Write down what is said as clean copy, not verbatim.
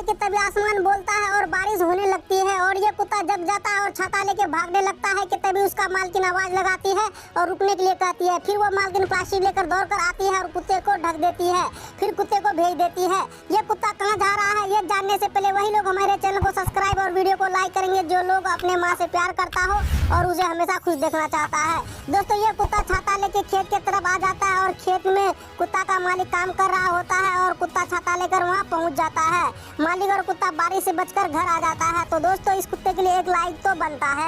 कि तभी आसमान बोलता है और बारिश होने लगती है। और ये कुत्ता जब जाता है और छाता लेके भागने लगता है कि तभी उसका मालकिन आवाज लगाती है और रुकने के लिए कहती है। फिर वो मालकिन प्लास्टिक लेकर दौड़ कर आती है और कुत्ते को ढक देती है, फिर कुत्ते को भेज देती है। ये कुत्ता कहाँ जा रहा है ये जानने से पहले वही लोग हमारे चैनल को सब्सक्राइब और वीडियो को लाइक करेंगे जो लोग अपने माँ से प्यार करता हो और उसे हमेशा खुश देखना चाहता है। दोस्तों, ये कुत्ता छाता लेके खेत के तरफ आ जाता है और खेत में कुत्ता का मालिक काम कर रहा होता है और कुत्ता छाता लेकर वहाँ पहुँच जाता है। मालिक और कुत्ता बारिश से बचकर घर आ जाता है। तो दोस्तों, इस कुत्ते के लिए एक लाइक तो बनता है।